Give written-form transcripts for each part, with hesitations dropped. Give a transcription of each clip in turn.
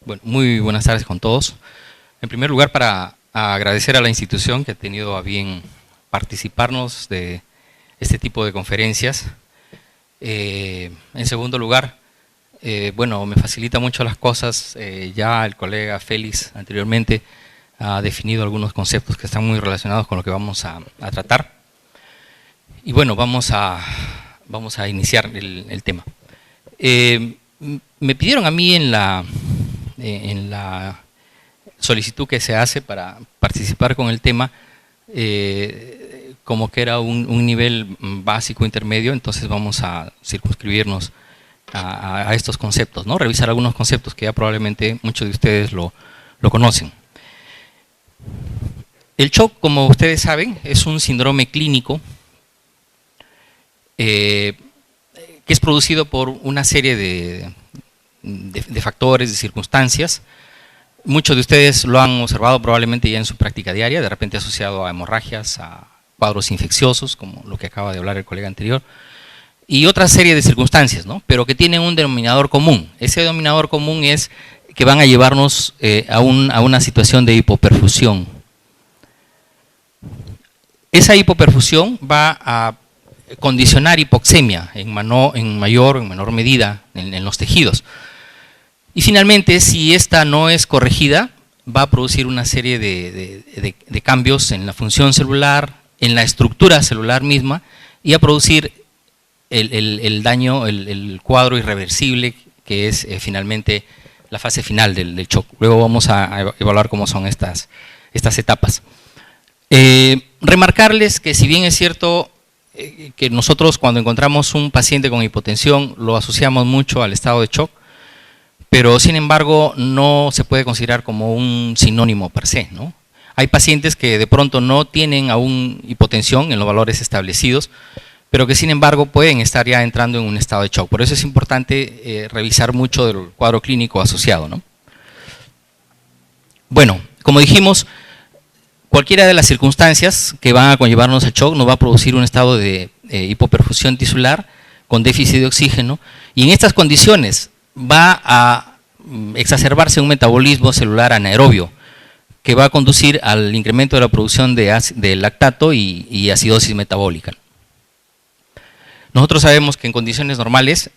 Bueno, muy buenas tardes con todos. En primer lugar, para agradecer a la institución que ha tenido a bien participarnos de este tipo de conferencias. En segundo lugar, bueno, me facilita mucho las cosas. Ya el colega Félix anteriormente ha definido algunos conceptos que están muy relacionados con lo que vamos a tratar. Y bueno, vamos a iniciar el tema. Me pidieron a mí en la solicitud que se hace para participar con el tema, como que era un nivel básico intermedio, entonces vamos a circunscribirnos a estos conceptos, ¿no? Revisar algunos conceptos que ya probablemente muchos de ustedes lo conocen. El shock, como ustedes saben, es un síndrome clínico que es producido por una serie de factores, de circunstancias. Muchos de ustedes lo han observado probablemente ya en su práctica diaria, de repente asociado a hemorragias, a cuadros infecciosos, como lo que acaba de hablar el colega anterior, y otra serie de circunstancias, ¿no? Pero que tienen un denominador común. Ese denominador común es que van a llevarnos a una situación de hipoperfusión. Esa hipoperfusión va a condicionar hipoxemia en mayor o en menor medida en los tejidos. Y finalmente, si esta no es corregida, va a producir una serie de cambios en la función celular, en la estructura celular misma, y a producir el daño, el cuadro irreversible, que es finalmente la fase final del shock. Luego vamos a evaluar cómo son estas etapas. Remarcarles que si bien es cierto que nosotros cuando encontramos un paciente con hipotensión lo asociamos mucho al estado de shock, pero sin embargo no se puede considerar como un sinónimo per se, ¿no? Hay pacientes que de pronto no tienen aún hipotensión en los valores establecidos, pero que sin embargo pueden estar ya entrando en un estado de shock. Por eso es importante revisar mucho del cuadro clínico asociado, ¿no? Bueno, como dijimos, cualquiera de las circunstancias que van a conllevarnos al shock nos va a producir un estado de hipoperfusión tisular con déficit de oxígeno, y en estas condiciones va a exacerbarse un metabolismo celular anaerobio que va a conducir al incremento de la producción de lactato y acidosis metabólica. Nosotros sabemos que en condiciones normales,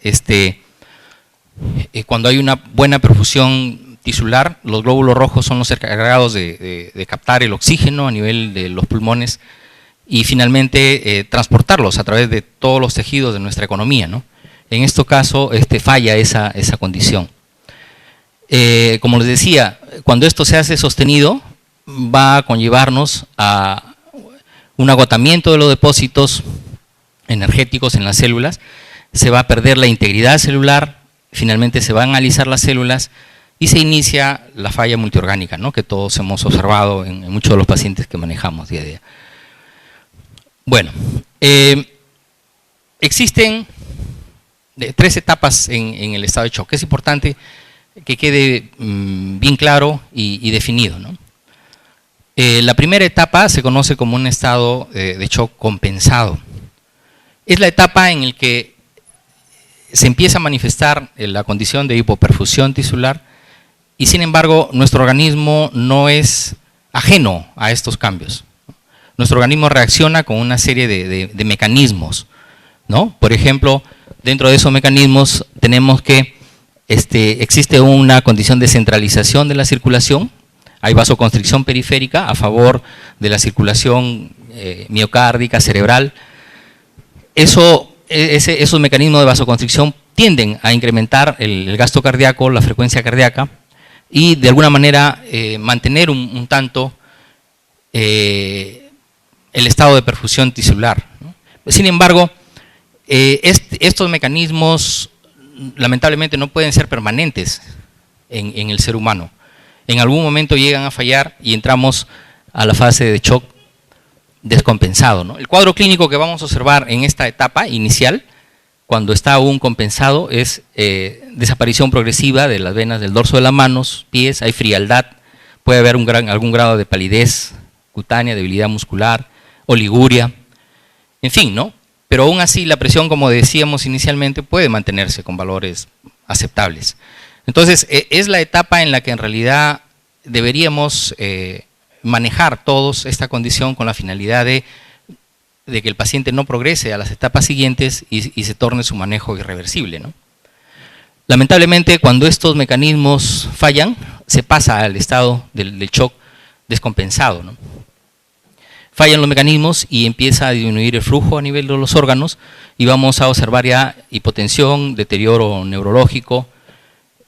cuando hay una buena perfusión tisular, los glóbulos rojos son los encargados de captar el oxígeno a nivel de los pulmones y finalmente transportarlos a través de todos los tejidos de nuestra economía, ¿no? En este caso falla esa condición. Como les decía, cuando esto se hace sostenido, va a conllevarnos a un agotamiento de los depósitos energéticos en las células, se va a perder la integridad celular, finalmente se van a alisar las células y se inicia la falla multiorgánica, ¿no? Que todos hemos observado en muchos de los pacientes que manejamos día a día. Bueno, existen tres etapas en el estado de shock. Es importante que quede bien claro y definido, ¿no? La primera etapa se conoce como un estado de shock compensado. Es la etapa en la que se empieza a manifestar la condición de hipoperfusión tisular y sin embargo nuestro organismo no es ajeno a estos cambios. Nuestro organismo reacciona con una serie de mecanismos, ¿no? Por ejemplo, dentro de esos mecanismos tenemos que existe una condición de centralización de la circulación, hay vasoconstricción periférica a favor de la circulación miocárdica, cerebral. Esos mecanismos de vasoconstricción tienden a incrementar el gasto cardíaco, la frecuencia cardíaca y de alguna manera mantener un tanto el estado de perfusión tisular, ¿no? Sin embargo, estos mecanismos lamentablemente no pueden ser permanentes en el ser humano. En algún momento llegan a fallar y entramos a la fase de shock descompensado, ¿no? El cuadro clínico que vamos a observar en esta etapa inicial, cuando está aún compensado, es desaparición progresiva de las venas del dorso de las manos, pies, hay frialdad, puede haber algún grado de palidez cutánea, debilidad muscular, oliguria, en fin, ¿no? Pero aún así la presión, como decíamos inicialmente, puede mantenerse con valores aceptables. Entonces, es la etapa en la que en realidad deberíamos manejar todos esta condición con la finalidad de que el paciente no progrese a las etapas siguientes y se torne su manejo irreversible, ¿no? Lamentablemente, cuando estos mecanismos fallan, se pasa al estado del shock descompensado, ¿no? Fallan los mecanismos y empieza a disminuir el flujo a nivel de los órganos y vamos a observar ya hipotensión, deterioro neurológico,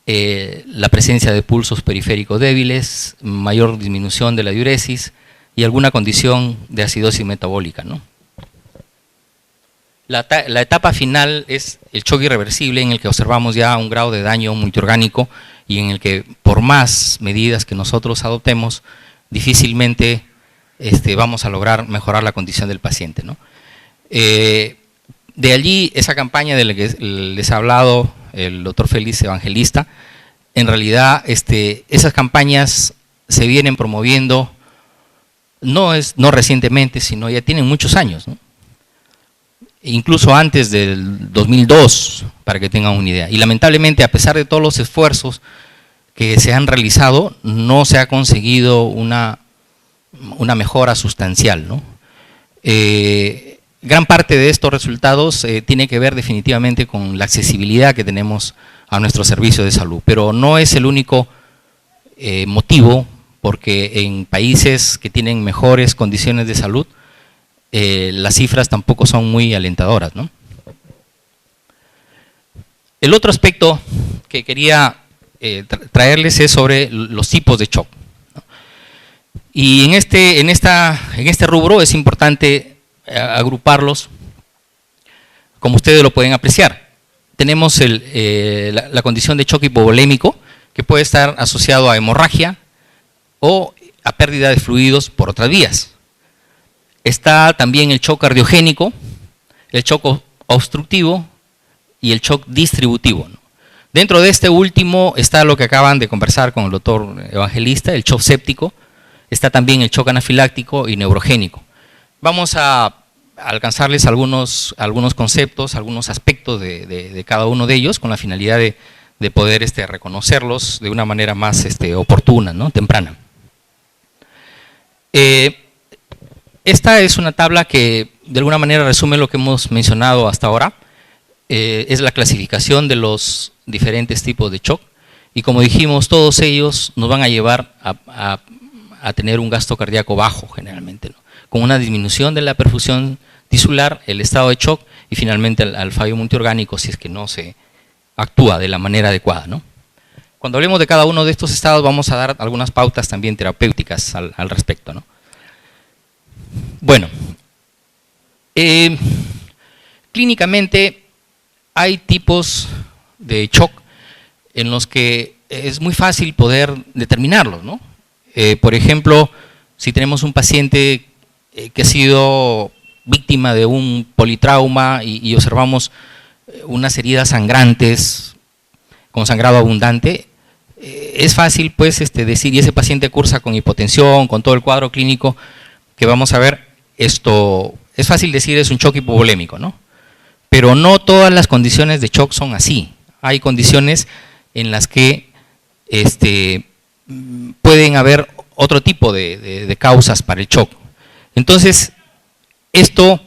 la presencia de pulsos periféricos débiles, mayor disminución de la diuresis y alguna condición de acidosis metabólica, ¿no? La etapa final es el choque irreversible, en el que observamos ya un grado de daño multiorgánico y en el que, por más medidas que nosotros adoptemos, difícilmente vamos a lograr mejorar la condición del paciente, ¿no? De allí, esa campaña de la que les ha hablado el doctor Félix Evangelista, en realidad esas campañas se vienen promoviendo no recientemente, sino ya tienen muchos años, ¿no? Incluso antes del 2002, para que tengan una idea. Y lamentablemente, a pesar de todos los esfuerzos que se han realizado, no se ha conseguido una mejora sustancial, ¿no? Gran parte de estos resultados tiene que ver definitivamente con la accesibilidad que tenemos a nuestro servicio de salud, pero no es el único motivo, porque en países que tienen mejores condiciones de salud, las cifras tampoco son muy alentadoras, ¿no? El otro aspecto que quería traerles es sobre los tipos de shock, ¿no? Y en este rubro es importante agruparlos, como ustedes lo pueden apreciar. Tenemos la condición de shock hipovolémico, que puede estar asociado a hemorragia o a pérdida de fluidos por otras vías. Está también el shock cardiogénico, el shock obstructivo y el shock distributivo, ¿no? Dentro de este último está lo que acaban de conversar con el doctor Evangelista, el shock séptico. Está también el shock anafiláctico y neurogénico. Vamos a alcanzarles algunos conceptos, algunos aspectos de cada uno de ellos, con la finalidad de poder reconocerlos de una manera más oportuna, ¿no? Temprana. Esta es una tabla que de alguna manera resume lo que hemos mencionado hasta ahora. Es la clasificación de los diferentes tipos de shock, y como dijimos, todos ellos nos van a llevar a tener un gasto cardíaco bajo generalmente, ¿no? Con una disminución de la perfusión tisular, el estado de shock y finalmente al fallo multiorgánico si es que no se actúa de la manera adecuada, ¿no? Cuando hablemos de cada uno de estos estados vamos a dar algunas pautas también terapéuticas al respecto, ¿no? Bueno, clínicamente hay tipos de shock en los que es muy fácil poder determinarlos, ¿no? Por ejemplo, si tenemos un paciente que ha sido víctima de un politrauma y observamos unas heridas sangrantes con sangrado abundante, es fácil pues decir, y ese paciente cursa con hipotensión, con todo el cuadro clínico que vamos a ver, esto es fácil decir es un shock hipovolémico, ¿no? Pero no todas las condiciones de shock son así. Hay condiciones en las que pueden haber otro tipo de causas para el shock. Entonces, esto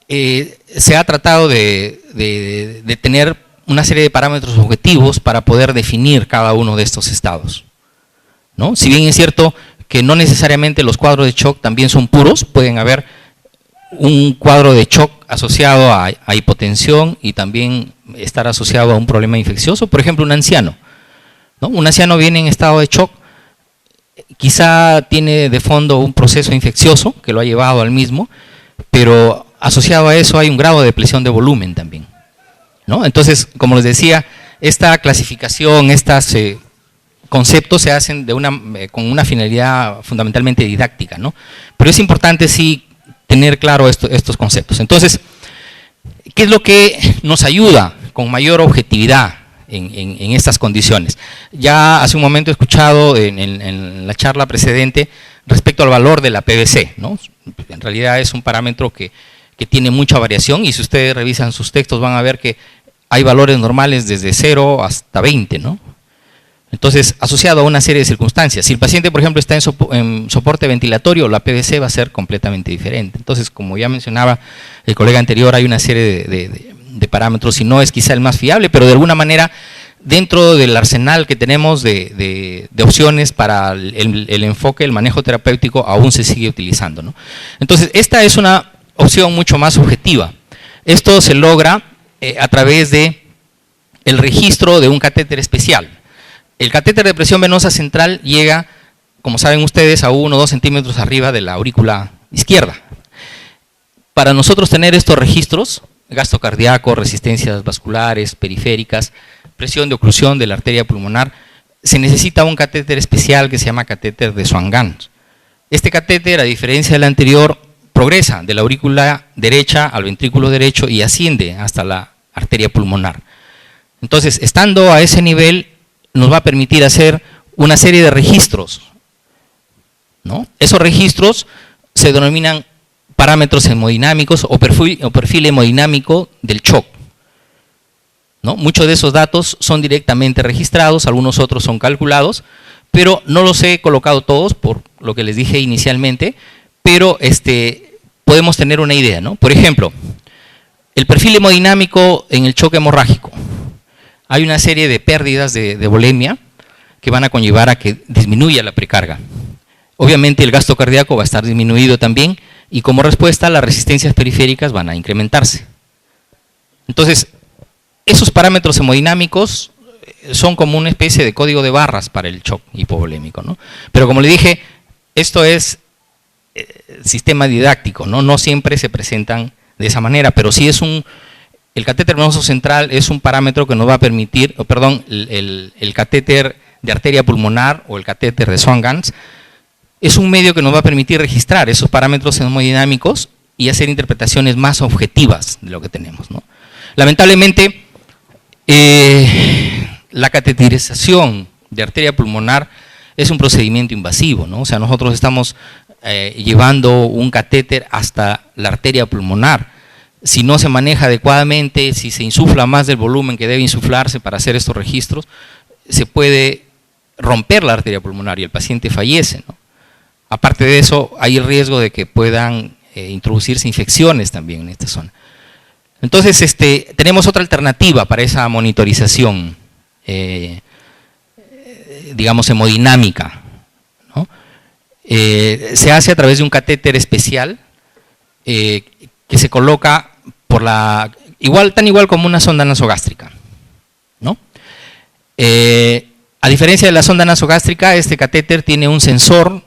se ha tratado de tener una serie de parámetros objetivos para poder definir cada uno de estos estados, ¿no? Si bien es cierto que no necesariamente los cuadros de shock también son puros, pueden haber un cuadro de shock asociado a hipotensión y también estar asociado a un problema infeccioso. Por ejemplo, un anciano, ¿no? Un anciano viene en estado de shock, quizá tiene de fondo un proceso infeccioso que lo ha llevado al mismo, pero asociado a eso hay un grado de depresión de volumen también, ¿no? Entonces, como les decía, esta clasificación, estas conceptos se hacen con una finalidad fundamentalmente didáctica, ¿no? Pero es importante sí tener claro estos conceptos. Entonces, ¿qué es lo que nos ayuda con mayor objetividad en estas condiciones? Ya hace un momento he escuchado en la charla precedente respecto al valor de la PVC, ¿no? En realidad es un parámetro que tiene mucha variación, y si ustedes revisan sus textos van a ver que hay valores normales desde 0 hasta 20, ¿no? Entonces, asociado a una serie de circunstancias. Si el paciente, por ejemplo, está en soporte ventilatorio, la PVC va a ser completamente diferente. Entonces, como ya mencionaba el colega anterior, hay una serie de parámetros, y no es quizá el más fiable, pero de alguna manera, dentro del arsenal que tenemos de opciones para el enfoque, el manejo terapéutico, aún se sigue utilizando, ¿no? Entonces, esta es una opción mucho más objetiva. Esto se logra a través de el registro de un catéter especial. El catéter de presión venosa central llega, como saben ustedes, a 1 o 2 centímetros arriba de la aurícula izquierda. Para nosotros tener estos registros, gasto cardíaco, resistencias vasculares, periféricas, presión de oclusión de la arteria pulmonar, se necesita un catéter especial que se llama catéter de Swan-Ganz. Este catéter, a diferencia del anterior, progresa de la aurícula derecha al ventrículo derecho y asciende hasta la arteria pulmonar. Entonces, estando a ese nivel, nos va a permitir hacer una serie de registros, ¿no? Esos registros se denominan parámetros hemodinámicos o perfil hemodinámico del shock, ¿no? Muchos de esos datos son directamente registrados, algunos otros son calculados, pero no los he colocado todos por lo que les dije inicialmente, pero podemos tener una idea, ¿no? Por ejemplo, el perfil hemodinámico en el shock hemorrágico. Hay una serie de pérdidas de volemia que van a conllevar a que disminuya la precarga. Obviamente el gasto cardíaco va a estar disminuido también, y como respuesta las resistencias periféricas van a incrementarse. Entonces, esos parámetros hemodinámicos son como una especie de código de barras para el shock hipovolémico, ¿no? Pero como le dije, esto es sistema didáctico, ¿no? No siempre se presentan de esa manera, pero sí es el catéter venoso central es un parámetro que nos va a permitir, el catéter de arteria pulmonar o el catéter de Swan-Ganz es un medio que nos va a permitir registrar esos parámetros hemodinámicos y hacer interpretaciones más objetivas de lo que tenemos, ¿no? Lamentablemente, la cateterización de arteria pulmonar es un procedimiento invasivo, ¿no? O sea, nosotros estamos llevando un catéter hasta la arteria pulmonar. Si no se maneja adecuadamente, si se insufla más del volumen que debe insuflarse para hacer estos registros, se puede romper la arteria pulmonar y el paciente fallece, ¿no? Aparte de eso, hay el riesgo de que puedan introducirse infecciones también en esta zona. Entonces, tenemos otra alternativa para esa monitorización, digamos, hemodinámica, ¿no? Se hace a través de un catéter especial que se coloca tan igual como una sonda nasogástrica, ¿no? A diferencia de la sonda nasogástrica, este catéter tiene un sensor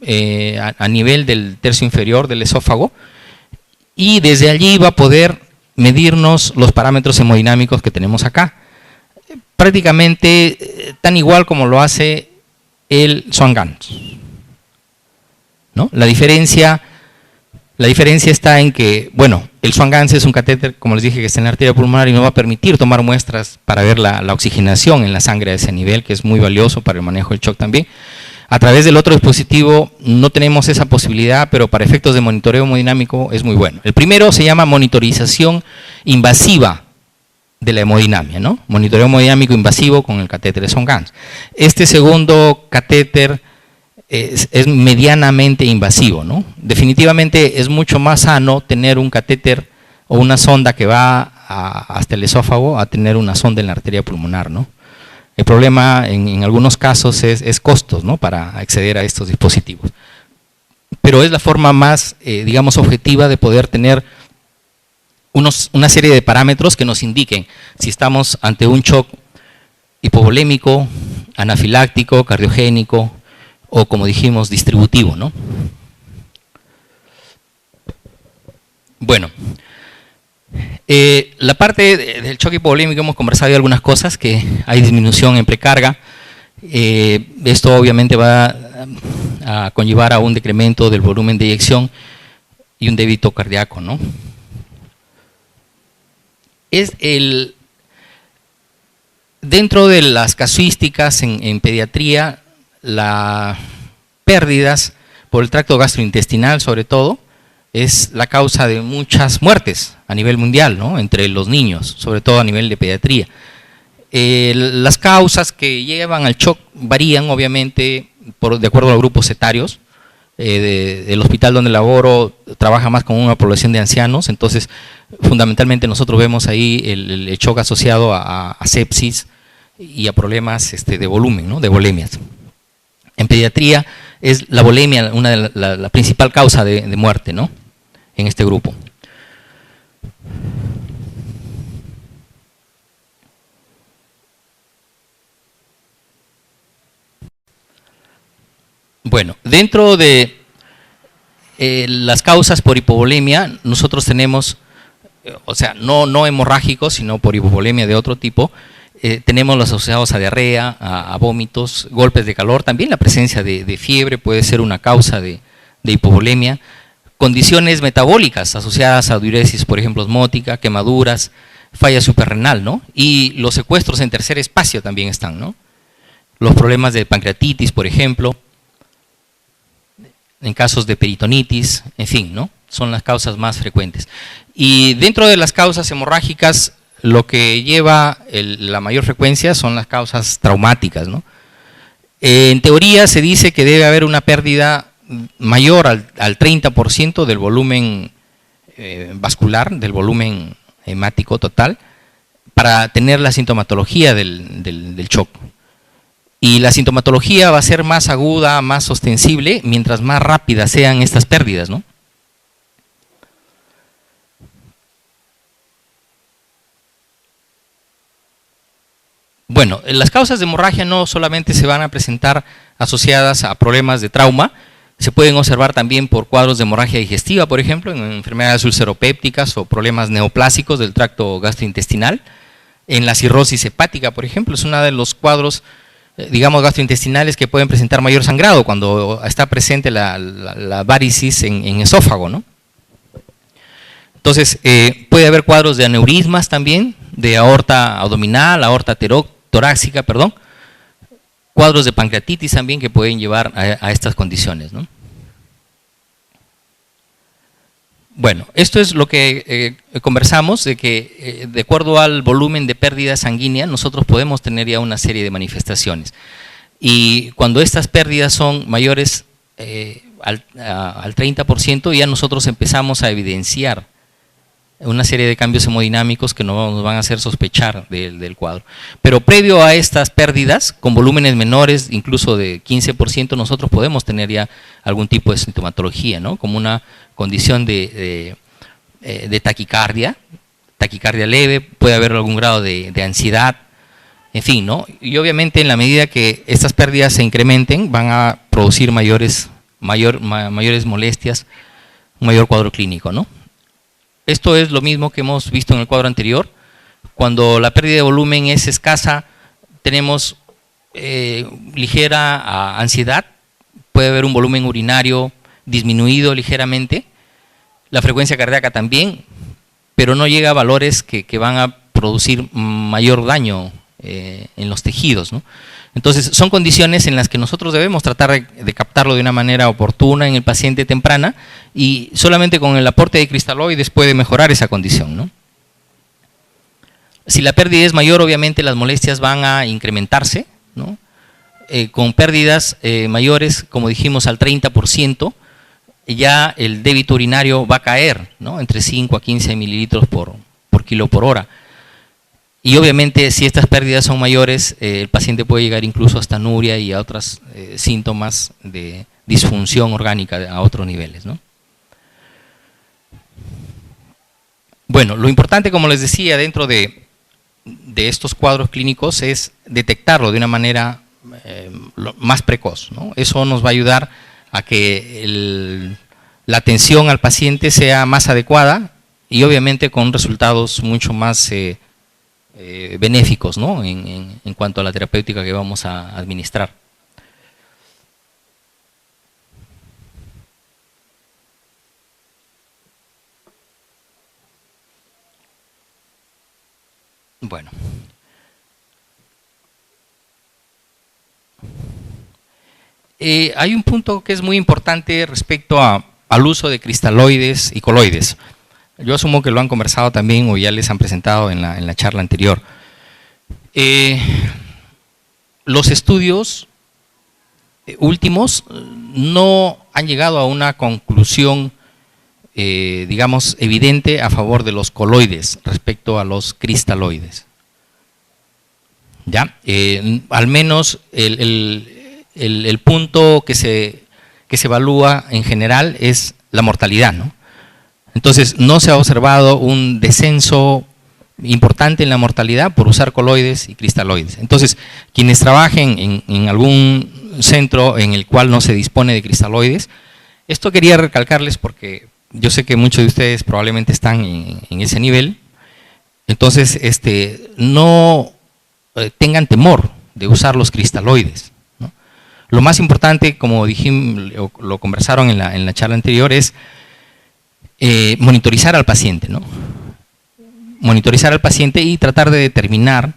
a nivel del tercio inferior del esófago, y desde allí va a poder medirnos los parámetros hemodinámicos que tenemos acá, prácticamente tan igual como lo hace el Swan-Ganz, ¿no? La diferencia está en que, bueno, el Swan-Ganz es un catéter, como les dije, que está en la arteria pulmonar y nos va a permitir tomar muestras para ver la oxigenación en la sangre a ese nivel, que es muy valioso para el manejo del shock también. A través del otro dispositivo no tenemos esa posibilidad, pero para efectos de monitoreo hemodinámico es muy bueno. El primero se llama monitorización invasiva de la hemodinamia, ¿no? Monitoreo hemodinámico invasivo con el catéter de Swan-Ganz. Este segundo catéter es medianamente invasivo, ¿no? Definitivamente es mucho más sano tener un catéter o una sonda que va hasta el esófago a tener una sonda en la arteria pulmonar, ¿no? El problema en algunos casos es costos, ¿no? Para acceder a estos dispositivos. Pero es la forma más, digamos, objetiva de poder tener una serie de parámetros que nos indiquen si estamos ante un shock hipovolémico, anafiláctico, cardiogénico o, como dijimos, distributivo, ¿no? Bueno, la parte del shock hipovolémico hemos conversado de algunas cosas, que hay disminución en precarga. Esto obviamente va a conllevar a un decremento del volumen de eyección y un débito cardíaco, ¿no? Dentro de las casuísticas en pediatría, las pérdidas por el tracto gastrointestinal sobre todo, es la causa de muchas muertes a nivel mundial, ¿no? Entre los niños, sobre todo a nivel de pediatría. Las causas que llevan al shock varían, obviamente, de acuerdo a los grupos etarios. El hospital donde laboro trabaja más con una población de ancianos, entonces fundamentalmente nosotros vemos ahí el shock asociado a sepsis y a problemas de volumen, ¿no? De volemias. En pediatría es la volemia la principal causa de muerte, ¿no? En este grupo. Bueno, dentro de las causas por hipovolemia, nosotros tenemos, o sea, no hemorrágicos, sino por hipovolemia de otro tipo, tenemos los asociados a diarrea, a vómitos, golpes de calor, también la presencia de fiebre puede ser una causa de hipovolemia, condiciones metabólicas asociadas a diuresis, por ejemplo, osmótica, quemaduras, falla suprarrenal, ¿no? Y los secuestros en tercer espacio también están, ¿no? Los problemas de pancreatitis, por ejemplo, en casos de peritonitis, en fin, ¿no? Son las causas más frecuentes. Y dentro de las causas hemorrágicas, lo que lleva la mayor frecuencia son las causas traumáticas, ¿no? En teoría se dice que debe haber una pérdida mayor al 30% del volumen vascular, del volumen hemático total, para tener la sintomatología del shock. Y la sintomatología va a ser más aguda, más ostensible, mientras más rápidas sean estas pérdidas, ¿no? Bueno, las causas de hemorragia no solamente se van a presentar asociadas a problemas de trauma, se pueden observar también por cuadros de hemorragia digestiva, por ejemplo, en enfermedades ulceropépticas o problemas neoplásicos del tracto gastrointestinal. En la cirrosis hepática, por ejemplo, es uno de los cuadros, digamos, gastrointestinales que pueden presentar mayor sangrado cuando está presente la varicis en esófago, ¿no? Entonces, puede haber cuadros de aneurismas también, de aorta abdominal, aorta torácica, perdón, cuadros de pancreatitis también que pueden llevar a estas condiciones, ¿no? Bueno, esto es lo que conversamos, de que de acuerdo al volumen de pérdida sanguínea, nosotros podemos tener ya una serie de manifestaciones. Y cuando estas pérdidas son mayores al 30%, ya nosotros empezamos a evidenciar una serie de cambios hemodinámicos que nos van a hacer sospechar del cuadro. Pero previo a estas pérdidas, con volúmenes menores, incluso de 15%, nosotros podemos tener ya algún tipo de sintomatología, ¿no? Como una condición de taquicardia leve, puede haber algún grado de ansiedad, en fin, ¿no? Y obviamente en la medida que estas pérdidas se incrementen, van a producir mayores molestias, un mayor cuadro clínico, ¿no? Esto es lo mismo que hemos visto en el cuadro anterior. Cuando la pérdida de volumen es escasa, tenemos ligera ansiedad, puede haber un volumen urinario disminuido ligeramente, la frecuencia cardíaca también, pero no llega a valores que van a producir mayor daño en los tejidos, ¿no? Entonces, son condiciones en las que nosotros debemos tratar de captarlo de una manera oportuna en el paciente temprana y solamente con el aporte de cristaloides puede mejorar esa condición, ¿no? Si la pérdida es mayor, obviamente las molestias van a incrementarse, ¿no? Con pérdidas mayores, como dijimos, al 30%, ya el débito urinario va a caer, ¿no? Entre 5 a 15 mililitros por kilo por hora. Y obviamente si estas pérdidas son mayores, el paciente puede llegar incluso hasta anuria y a otros síntomas de disfunción orgánica a otros niveles, ¿no? Bueno, lo importante, como les decía, dentro de estos cuadros clínicos es detectarlo de una manera más precoz, ¿no? Eso nos va a ayudar a que la atención al paciente sea más adecuada y obviamente con resultados mucho más benéficos, ¿no? en cuanto a la terapéutica que vamos a administrar. Bueno. Hay un punto que es muy importante respecto a al uso de cristaloides y coloides. Yo asumo que lo han conversado también o ya les han presentado en la charla anterior. Los estudios últimos no han llegado a una conclusión, digamos, evidente a favor de los coloides respecto a los cristaloides. ¿Ya? Al menos el punto que se evalúa en general es la mortalidad, ¿no? Entonces, no se ha observado un descenso importante en la mortalidad por usar coloides y cristaloides. Entonces, quienes trabajen en algún centro en el cual no se dispone de cristaloides, esto quería recalcarles porque yo sé que muchos de ustedes probablemente están en ese nivel, entonces no tengan temor de usar los cristaloides, ¿no? Lo más importante, como dijimos, lo conversaron en la charla anterior, es monitorizar al paciente, ¿no? Monitorizar al paciente y tratar de determinar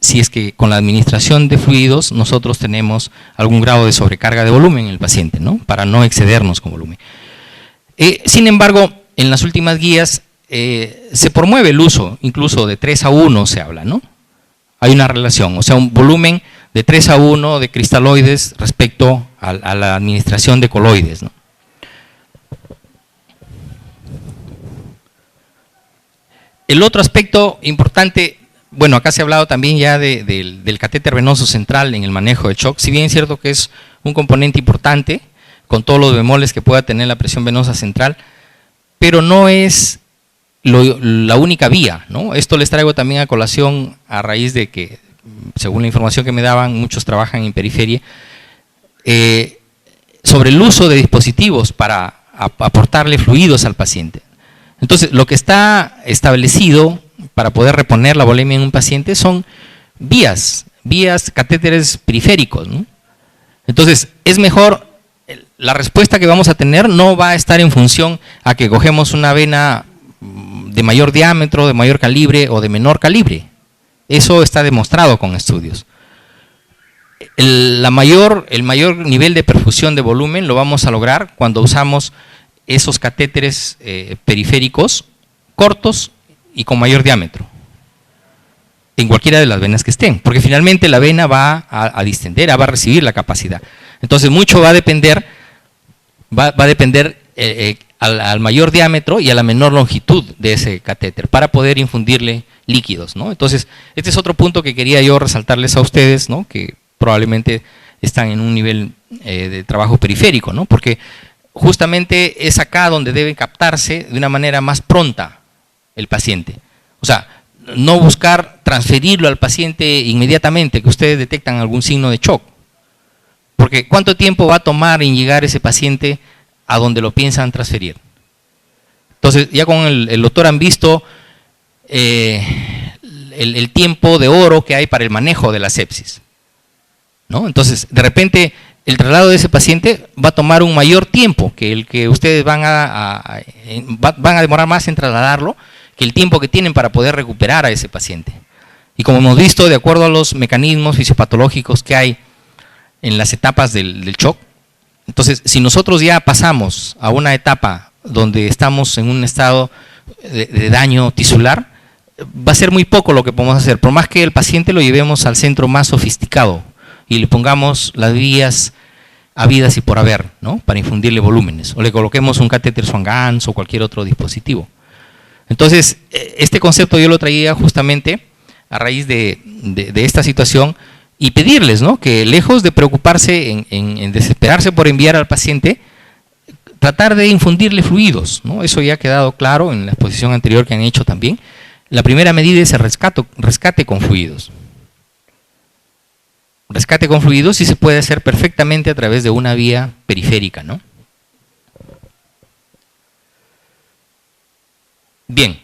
si es que con la administración de fluidos nosotros tenemos algún grado de sobrecarga de volumen en el paciente, ¿no? Para no excedernos con volumen. Sin embargo, en las últimas guías se promueve el uso, incluso de 3:1 se habla, ¿no? Hay una relación, o sea, un volumen de 3:1 de cristaloides respecto a la administración de coloides, ¿no? El otro aspecto importante, bueno, acá se ha hablado también ya del catéter venoso central en el manejo de shock, si bien es cierto que es un componente importante, con todos los bemoles que pueda tener la presión venosa central, pero no es la única vía, ¿no? Esto les traigo también a colación a raíz de que, según la información que me daban, muchos trabajan en periferia, sobre el uso de dispositivos para aportarle fluidos al paciente. Entonces, lo que está establecido para poder reponer la volemia en un paciente son vías, catéteres periféricos, ¿no? Entonces, es mejor, la respuesta que vamos a tener no va a estar en función a que cogemos una vena de mayor diámetro, de mayor calibre o de menor calibre. Eso está demostrado con estudios. El mayor nivel de perfusión de volumen lo vamos a lograr cuando usamos esos catéteres periféricos cortos y con mayor diámetro, en cualquiera de las venas que estén, porque finalmente la vena va a distender, va a recibir la capacidad. Entonces mucho va a depender al mayor diámetro y a la menor longitud de ese catéter para poder infundirle líquidos, ¿no? Entonces, este es otro punto que quería yo resaltarles a ustedes, ¿no? Que probablemente están en un nivel de trabajo periférico, ¿no? Porque justamente es acá donde debe captarse de una manera más pronta el paciente. O sea, no buscar transferirlo al paciente inmediatamente que ustedes detectan algún signo de shock. Porque ¿cuánto tiempo va a tomar en llegar ese paciente a donde lo piensan transferir? Entonces, ya con el doctor han visto el tiempo de oro que hay para el manejo de la sepsis, ¿no? Entonces, de repente, el traslado de ese paciente va a tomar un mayor tiempo que el que ustedes van a demorar más en trasladarlo que el tiempo que tienen para poder recuperar a ese paciente. Y como hemos visto, de acuerdo a los mecanismos fisiopatológicos que hay en las etapas del shock, entonces, si nosotros ya pasamos a una etapa donde estamos en un estado de daño tisular, va a ser muy poco lo que podemos hacer, por más que el paciente lo llevemos al centro más sofisticado y le pongamos las vías habidas y por haber, ¿no? Para infundirle volúmenes, o le coloquemos un catéter Swan-Ganz o cualquier otro dispositivo. Entonces, este concepto yo lo traía justamente a raíz de esta situación y pedirles, ¿no? Que lejos de preocuparse en desesperarse por enviar al paciente, tratar de infundirle fluidos, ¿no? Eso ya ha quedado claro en la exposición anterior que han hecho también. La primera medida es el rescate con fluidos. Rescate con fluidos sí se puede hacer perfectamente a través de una vía periférica, ¿no? Bien,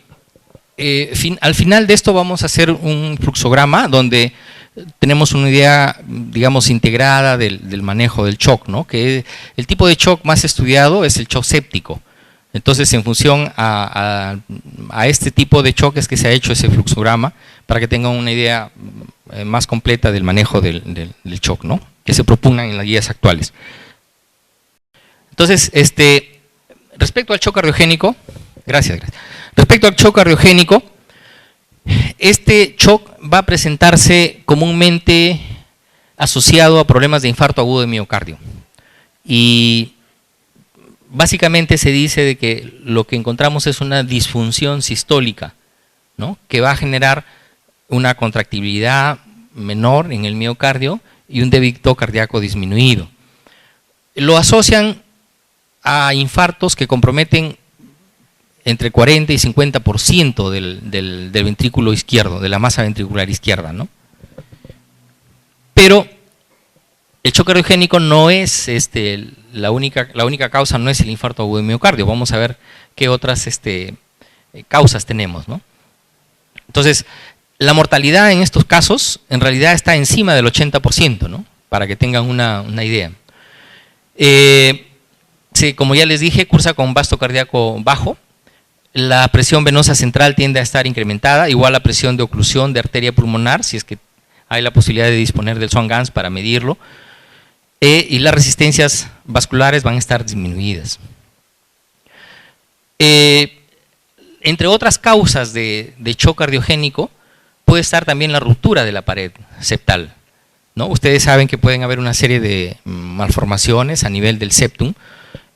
al final de esto vamos a hacer un fluxograma donde tenemos una idea, digamos, integrada del manejo del shock, ¿no? Que el tipo de shock más estudiado es el shock séptico. Entonces, en función a este tipo de shock es que se ha hecho ese fluxograma para que tengan una idea más completa del manejo del shock, ¿no? Que se propugnan en las guías actuales. Entonces, Respecto al shock cardiogénico, gracias. Respecto al shock cardiogénico, este shock va a presentarse comúnmente asociado a problemas de infarto agudo de miocardio. Y básicamente se dice de que lo que encontramos es una disfunción sistólica, ¿no?, que va a generar una contractibilidad menor en el miocardio y un débito cardíaco disminuido. Lo asocian a infartos que comprometen entre 40 y 50% del ventrículo izquierdo, de la masa ventricular izquierda, ¿no? Pero el shock cardiogénico no es la única causa, no es el infarto agudo de miocardio. Vamos a ver qué otras causas tenemos, ¿no? Entonces, la mortalidad en estos casos en realidad está encima del 80%, ¿no?, para que tengan una idea. Como ya les dije, cursa con vasto cardíaco bajo. La presión venosa central tiende a estar incrementada, igual la presión de oclusión de arteria pulmonar, si es que hay la posibilidad de disponer del Swan-Ganz para medirlo, y las resistencias vasculares van a estar disminuidas. Entre otras causas de shock cardiogénico, puede estar también la ruptura de la pared septal, ¿no? Ustedes saben que pueden haber una serie de malformaciones a nivel del septum,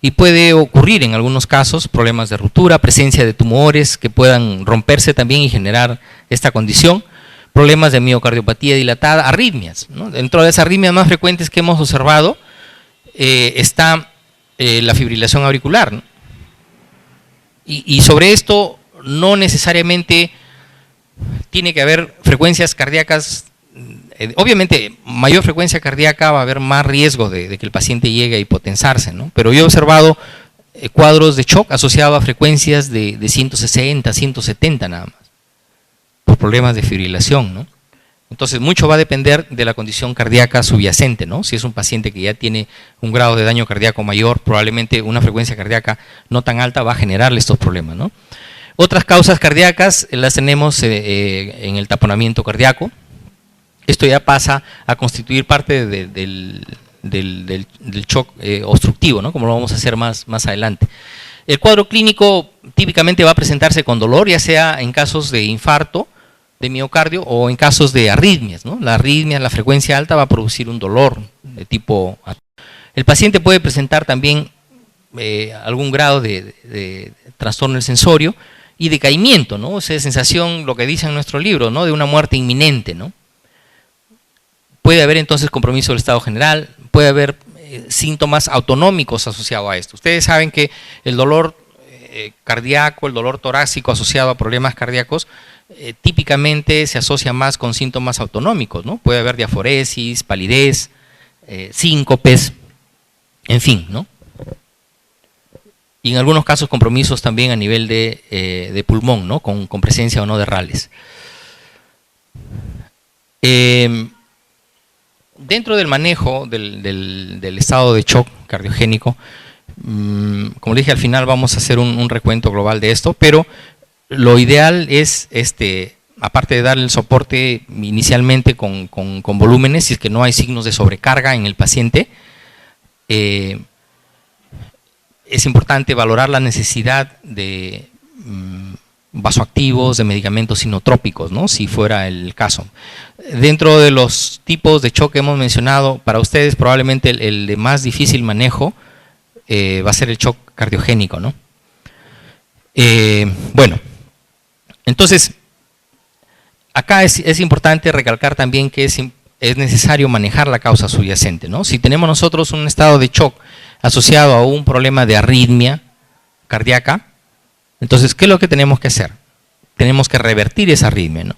y puede ocurrir en algunos casos problemas de ruptura, presencia de tumores que puedan romperse también y generar esta condición, problemas de miocardiopatía dilatada, arritmias, ¿no? Dentro de las arritmias más frecuentes que hemos observado está la fibrilación auricular, ¿no? Y sobre esto no necesariamente tiene que haber frecuencias cardíacas. Obviamente, mayor frecuencia cardíaca va a haber más riesgo de que el paciente llegue a hipotensarse, ¿no? Pero yo he observado cuadros de shock asociados a frecuencias de 160, 170 nada más, por problemas de fibrilación, ¿no? Entonces, mucho va a depender de la condición cardíaca subyacente, ¿no? Si es un paciente que ya tiene un grado de daño cardíaco mayor, probablemente una frecuencia cardíaca no tan alta va a generarle estos problemas, ¿no? Otras causas cardíacas las tenemos en el taponamiento cardíaco. Esto ya pasa a constituir parte del shock obstructivo, ¿no?, como lo vamos a hacer más adelante. El cuadro clínico típicamente va a presentarse con dolor, ya sea en casos de infarto de miocardio o en casos de arritmias, ¿no? La arritmia, la frecuencia alta va a producir un dolor de tipo. El paciente puede presentar también algún grado de trastorno del sensorio y decaimiento, ¿no? O sea, sensación, lo que dice en nuestro libro, ¿no?, de una muerte inminente, ¿no? Puede haber entonces compromiso del estado general, puede haber síntomas autonómicos asociados a esto. Ustedes saben que el dolor cardíaco, el dolor torácico asociado a problemas cardíacos, típicamente se asocia más con síntomas autonómicos, ¿no? Puede haber diaforesis, palidez, síncopes, en fin, ¿no? Y en algunos casos compromisos también a nivel de pulmón, ¿no?, con presencia o no de rales. Dentro del manejo del estado de shock cardiogénico, como le dije, al final vamos a hacer un recuento global de esto, pero lo ideal es, aparte de dar el soporte inicialmente con volúmenes, si es que no hay signos de sobrecarga en el paciente, es importante valorar la necesidad de vasoactivos, de medicamentos sinotrópicos, ¿no?, si fuera el caso. Dentro de los tipos de shock que hemos mencionado, para ustedes probablemente el de más difícil manejo va a ser el shock cardiogénico, ¿no? Bueno, entonces, acá es importante recalcar también que es necesario manejar la causa subyacente, ¿no? Si tenemos nosotros un estado de shock asociado a un problema de arritmia cardíaca, entonces, ¿qué es lo que tenemos que hacer? Tenemos que revertir esa arritmia, ¿no?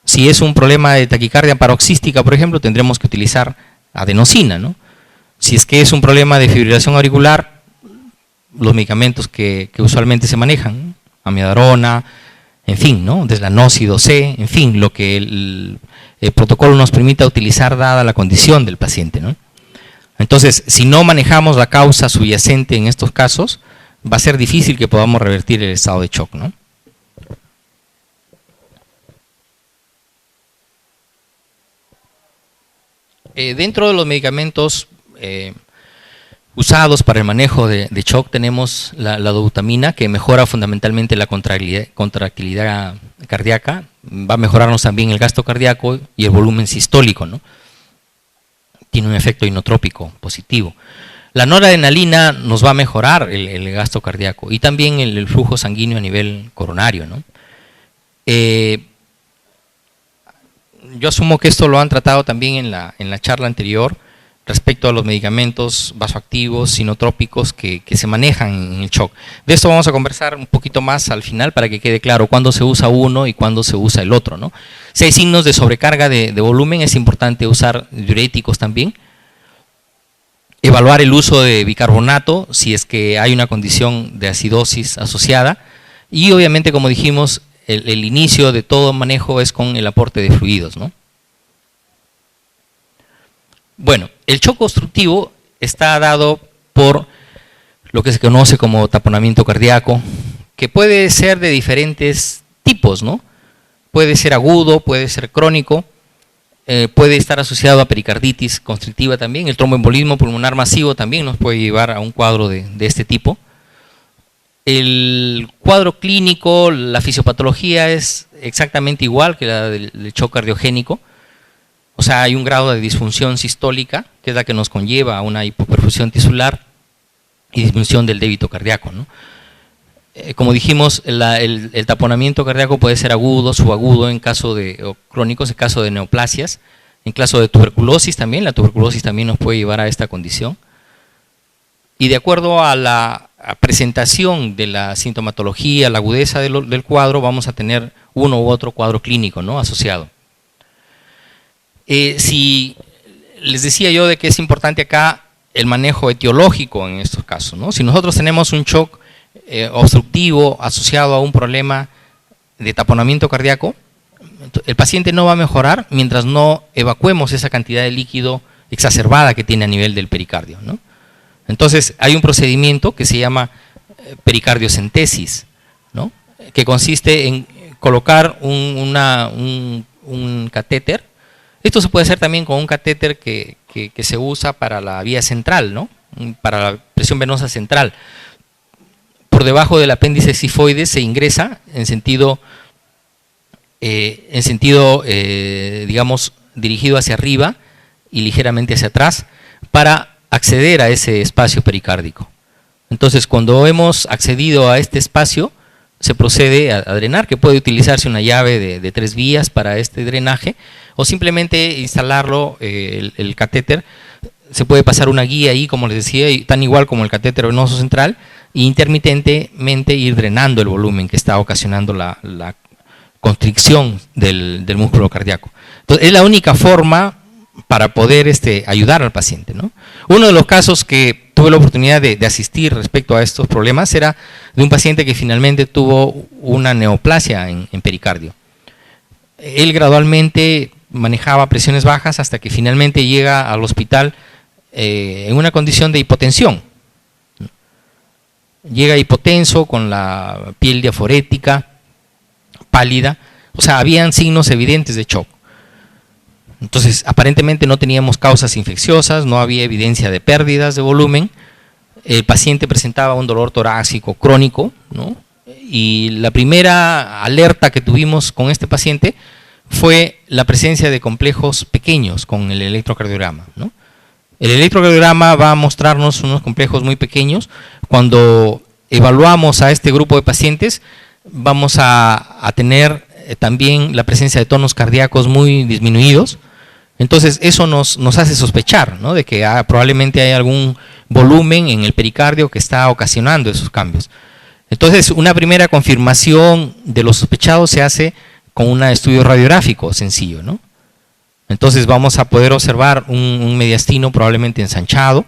Si es un problema de taquicardia paroxística, por ejemplo, tendremos que utilizar adenosina, ¿no? Si es que es un problema de fibrilación auricular, los medicamentos que usualmente se manejan, ¿no?, amiodarona, en fin, ¿no?, deslanócido C, en fin, lo que el protocolo nos permita utilizar dada la condición del paciente, ¿no? Entonces, si no manejamos la causa subyacente en estos casos, va a ser difícil que podamos revertir el estado de shock, ¿no? Dentro de los medicamentos usados para el manejo de shock tenemos la dobutamina, que mejora fundamentalmente la contractilidad cardíaca, va a mejorarnos también el gasto cardíaco y el volumen sistólico, ¿no? Tiene un efecto inotrópico positivo. La noradrenalina nos va a mejorar el gasto cardíaco y también el flujo sanguíneo a nivel coronario, ¿no? Yo asumo que esto lo han tratado también en la charla anterior respecto a los medicamentos vasoactivos, sinotrópicos que se manejan en el shock. De esto vamos a conversar un poquito más al final para que quede claro cuándo se usa uno y cuándo se usa el otro, ¿no? Si hay signos de sobrecarga de volumen, es importante usar diuréticos también. Evaluar el uso de bicarbonato si es que hay una condición de acidosis asociada. Y obviamente, como dijimos, el inicio de todo manejo es con el aporte de fluidos, ¿no? Bueno, el shock obstructivo está dado por lo que se conoce como taponamiento cardíaco, que puede ser de diferentes tipos, ¿no? Puede ser agudo, puede ser crónico, puede estar asociado a pericarditis constrictiva también. El tromboembolismo pulmonar masivo también nos puede llevar a un cuadro de este tipo. El cuadro clínico, la fisiopatología es exactamente igual que la del shock cardiogénico. O sea, hay un grado de disfunción sistólica, que es la que nos conlleva a una hipoperfusión tisular y disminución del débito cardíaco, ¿no? Como dijimos, el taponamiento cardíaco puede ser agudo, subagudo en caso o crónicos en caso de neoplasias, en caso de tuberculosis también, la tuberculosis también nos puede llevar a esta condición. Y de acuerdo a la presentación de la sintomatología, la agudeza del cuadro, vamos a tener uno u otro cuadro clínico, ¿no?, asociado. Si les decía yo de que es importante acá el manejo etiológico en estos casos, ¿no? Si nosotros tenemos un shock obstructivo asociado a un problema de taponamiento cardíaco, el paciente no va a mejorar mientras no evacuemos esa cantidad de líquido exacerbada que tiene a nivel del pericardio, ¿no? Entonces hay un procedimiento que se llama pericardiocentesis, ¿no?, que consiste en colocar un catéter. Esto se puede hacer también con un catéter que se usa para la vía central, ¿no?, para la presión venosa central. Por debajo del apéndice sifoide se ingresa en sentido, digamos, dirigido hacia arriba y ligeramente hacia atrás para acceder a ese espacio pericárdico. Entonces, cuando hemos accedido a este espacio, se procede a drenar, que puede utilizarse una llave de 3 vías para este drenaje, o simplemente instalarlo, el catéter. Se puede pasar una guía ahí, como les decía, tan igual como el catéter venoso central, e intermitentemente ir drenando el volumen que está ocasionando la constricción del músculo cardíaco. Entonces, es la única forma para poder ayudar al paciente, ¿no? Uno de los casos que tuve la oportunidad de asistir respecto a estos problemas era de un paciente que finalmente tuvo una neoplasia en pericardio. Él gradualmente manejaba presiones bajas hasta que finalmente llega al hospital en una condición de hipotensión. Llega hipotenso, con la piel diaforética, pálida, o sea, habían signos evidentes de shock. Entonces, aparentemente no teníamos causas infecciosas, no había evidencia de pérdidas de volumen, el paciente presentaba un dolor torácico crónico, ¿no? Y la primera alerta que tuvimos con este paciente fue la presencia de complejos pequeños con el electrocardiograma, ¿no? El electrocardiograma va a mostrarnos unos complejos muy pequeños. Cuando evaluamos a este grupo de pacientes, vamos a tener también la presencia de tonos cardíacos muy disminuidos. Entonces eso nos hace sospechar, ¿no?, de que probablemente hay algún volumen en el pericardio que está ocasionando esos cambios. Entonces, una primera confirmación de lo sospechado se hace con un estudio radiográfico sencillo, ¿no? Entonces vamos a poder observar un mediastino probablemente ensanchado,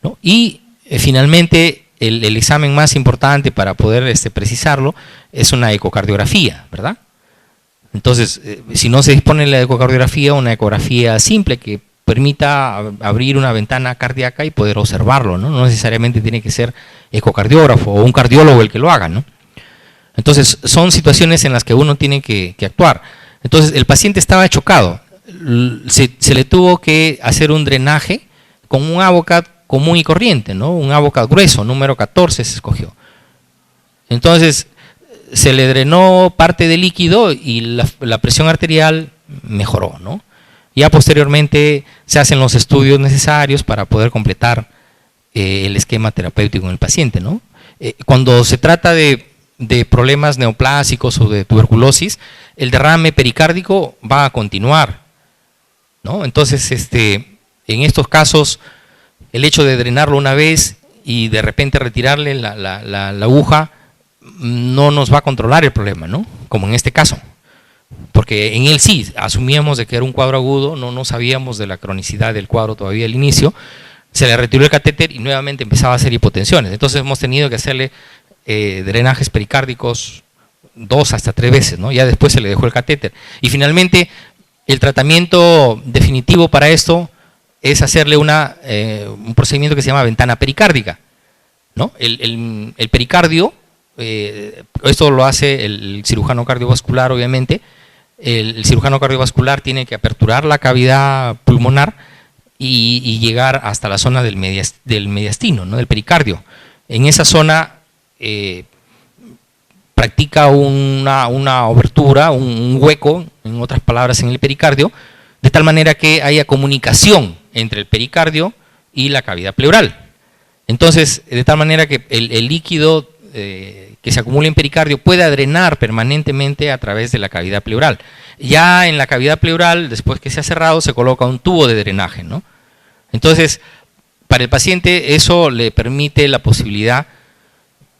¿no? Y finalmente el examen más importante para poder precisarlo es una ecocardiografía, ¿verdad? Entonces, si no se dispone de la ecocardiografía, una ecografía simple que permita abrir una ventana cardíaca y poder observarlo, ¿no? No necesariamente tiene que ser ecocardiógrafo o un cardiólogo el que lo haga, ¿no? Entonces, son situaciones en las que uno tiene que actuar. Entonces, el paciente estaba chocado, se le tuvo que hacer un drenaje con un Avocat común y corriente, ¿no? Un Avocat grueso, número 14 se escogió. Entonces, se le drenó parte del líquido y la presión arterial mejoró, ¿no? Ya posteriormente se hacen los estudios necesarios para poder completar el esquema terapéutico en el paciente, ¿no? Cuando se trata de problemas neoplásicos o de tuberculosis, el derrame pericárdico va a continuar, ¿no? Entonces, en estos casos, el hecho de drenarlo una vez y de repente retirarle la aguja no nos va a controlar el problema, ¿no? Como en este caso. Porque en él sí, asumíamos de que era un cuadro agudo, no sabíamos de la cronicidad del cuadro todavía al inicio, se le retiró el catéter y nuevamente empezaba a hacer hipotensiones. Entonces hemos tenido que hacerle drenajes pericárdicos 2 hasta 3 veces, ¿no? Ya después se le dejó el catéter. Y finalmente, el tratamiento definitivo para esto es hacerle un procedimiento que se llama ventana pericárdica, ¿no? El pericardio, esto lo hace el cirujano cardiovascular, obviamente. El cirujano cardiovascular tiene que aperturar la cavidad pulmonar y llegar hasta la zona del mediastino, ¿no? Del pericardio. En esa zona practica una abertura, un hueco, en otras palabras, en el pericardio, de tal manera que haya comunicación entre el pericardio y la cavidad pleural. Entonces, de tal manera que el líquido que se acumula en pericardio pueda drenar permanentemente a través de la cavidad pleural. Ya en la cavidad pleural, después que se ha cerrado, se coloca un tubo de drenaje, ¿no? Entonces, para el paciente eso le permite la posibilidad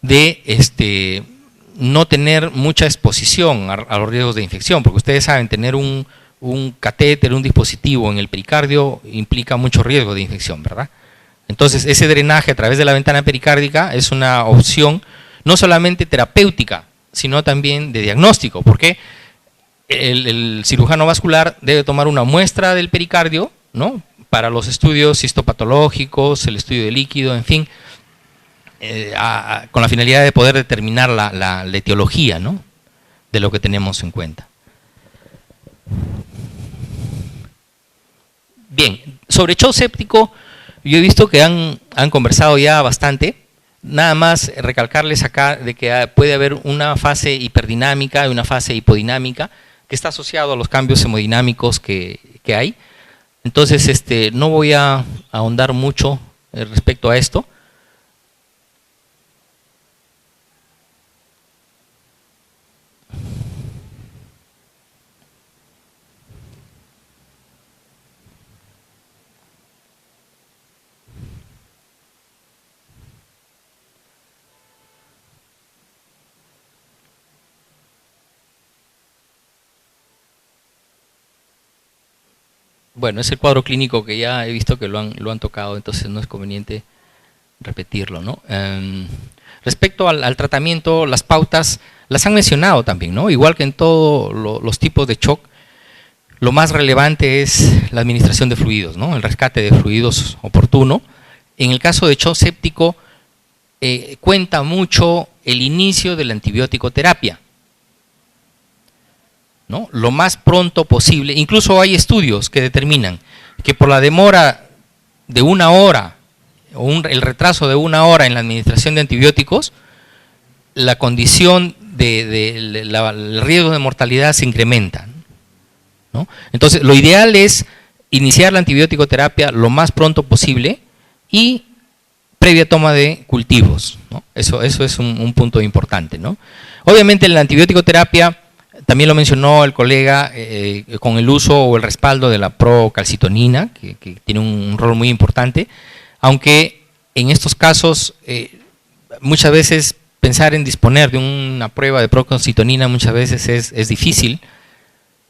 de no tener mucha exposición a los riesgos de infección, porque ustedes saben, tener un catéter, un dispositivo en el pericardio implica mucho riesgo de infección, ¿verdad? Entonces, ese drenaje a través de la ventana pericárdica es una opción no solamente terapéutica, sino también de diagnóstico, porque el cirujano vascular debe tomar una muestra del pericardio, ¿no? Para los estudios histopatológicos, el estudio de líquido, en fin, con la finalidad de poder determinar la etiología, ¿no? De lo que tenemos en cuenta. Bien, sobre shock séptico, yo he visto que han conversado ya bastante. Nada más recalcarles acá de que puede haber una fase hiperdinámica y una fase hipodinámica que está asociado a los cambios hemodinámicos que hay. Entonces, no voy a ahondar mucho respecto a esto. Bueno, es el cuadro clínico que ya he visto que lo han tocado, entonces no es conveniente repetirlo, ¿no? Respecto al tratamiento, las pautas las han mencionado también, ¿no? Igual que en todos los tipos de shock, lo más relevante es la administración de fluidos, ¿no? El rescate de fluidos oportuno. En el caso de shock séptico, cuenta mucho el inicio de la antibiótico terapia, ¿no? Lo más pronto posible. Incluso hay estudios que determinan que por la demora de 1 hora o el retraso de 1 hora en la administración de antibióticos, la condición el riesgo de mortalidad se incrementa, ¿no? Entonces, lo ideal es iniciar la antibiótico terapia lo más pronto posible y previa toma de cultivos, ¿no? Eso es un punto importante, ¿no? Obviamente, la antibiótico terapia, también lo mencionó el colega, con el uso o el respaldo de la procalcitonina, que tiene un rol muy importante, aunque en estos casos muchas veces pensar en disponer de una prueba de procalcitonina muchas veces es difícil,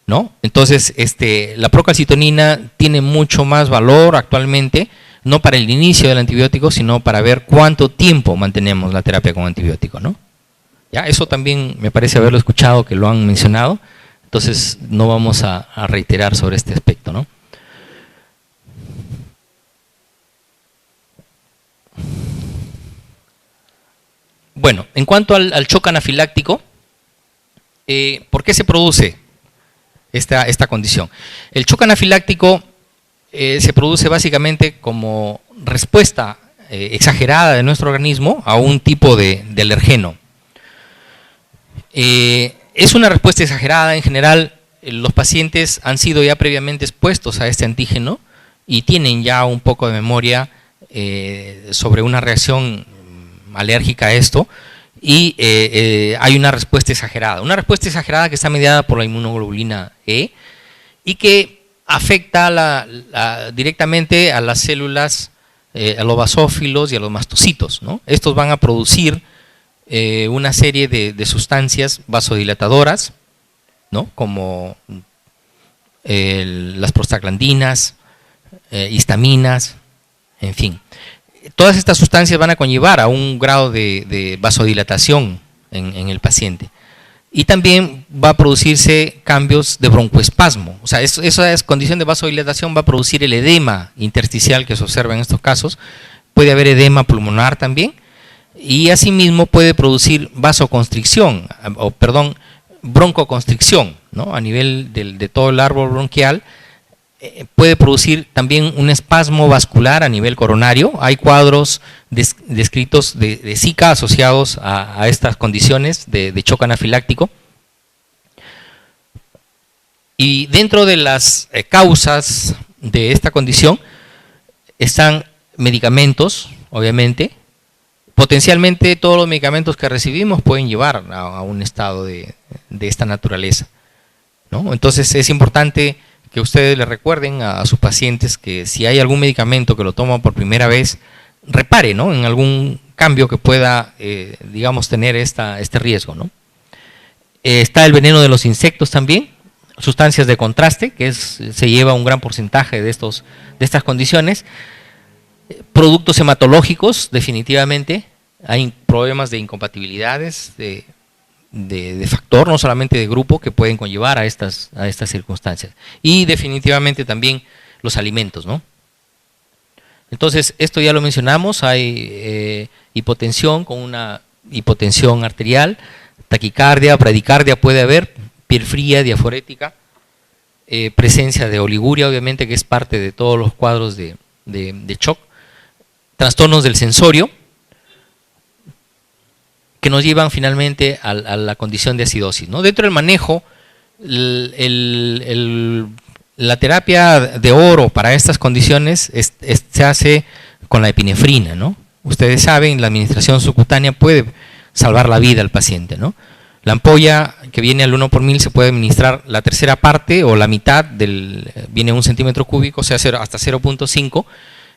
¿no? Entonces, la procalcitonina tiene mucho más valor actualmente, no para el inicio del antibiótico, sino para ver cuánto tiempo mantenemos la terapia con antibiótico, ¿no? Ya, eso también me parece haberlo escuchado, que lo han mencionado, entonces no vamos a reiterar sobre este aspecto, ¿no? Bueno, en cuanto al shock anafiláctico, ¿por qué se produce esta condición? El shock anafiláctico se produce básicamente como respuesta exagerada de nuestro organismo a un tipo de alergeno. Es una respuesta exagerada. En general, los pacientes han sido ya previamente expuestos a este antígeno y tienen ya un poco de memoria sobre una reacción alérgica a esto, y hay una respuesta exagerada que está mediada por la inmunoglobulina E y que afecta directamente a las células, a los basófilos y a los mastocitos, ¿no? Estos van a producir una serie de sustancias vasodilatadoras, ¿no? Como las prostaglandinas, histaminas, en fin. Todas estas sustancias van a conllevar a un grado de vasodilatación en el paciente. Y también va a producirse cambios de broncoespasmo. O sea, esa condición de vasodilatación va a producir el edema intersticial que se observa en estos casos. Puede haber edema pulmonar también. Y asimismo puede producir vasoconstricción, broncoconstricción, ¿no? A nivel de todo el árbol bronquial. Puede producir también un espasmo vascular a nivel coronario. Hay cuadros descritos de Zika asociados a estas condiciones de shock anafiláctico. Y dentro de las causas de esta condición están medicamentos, obviamente. Potencialmente todos los medicamentos que recibimos pueden llevar a un estado de esta naturaleza, ¿no? Entonces es importante que ustedes le recuerden a sus pacientes que si hay algún medicamento que lo toman por primera vez, repare, ¿no? En algún cambio que pueda, digamos, tener este riesgo, ¿no? Está el veneno de los insectos también, sustancias de contraste, que se lleva un gran porcentaje de estas condiciones. Productos hematológicos, definitivamente, hay problemas de incompatibilidades, de factor, no solamente de grupo, que pueden conllevar a estas circunstancias. Y definitivamente también los alimentos, ¿no? Entonces, esto ya lo mencionamos, hay hipotensión con una hipotensión arterial, taquicardia, bradicardia puede haber, piel fría, diaforética, presencia de oliguria, obviamente, que es parte de todos los cuadros de shock, trastornos del sensorio, que nos llevan finalmente a la condición de acidosis, ¿no? Dentro del manejo, la terapia de oro para estas condiciones se hace con la epinefrina, ¿no? Ustedes saben, la administración subcutánea puede salvar la vida al paciente, ¿no? La ampolla que viene al 1 por 1000 se puede administrar la tercera parte o la mitad, viene 1 centímetro cúbico, o sea, hasta 0.5,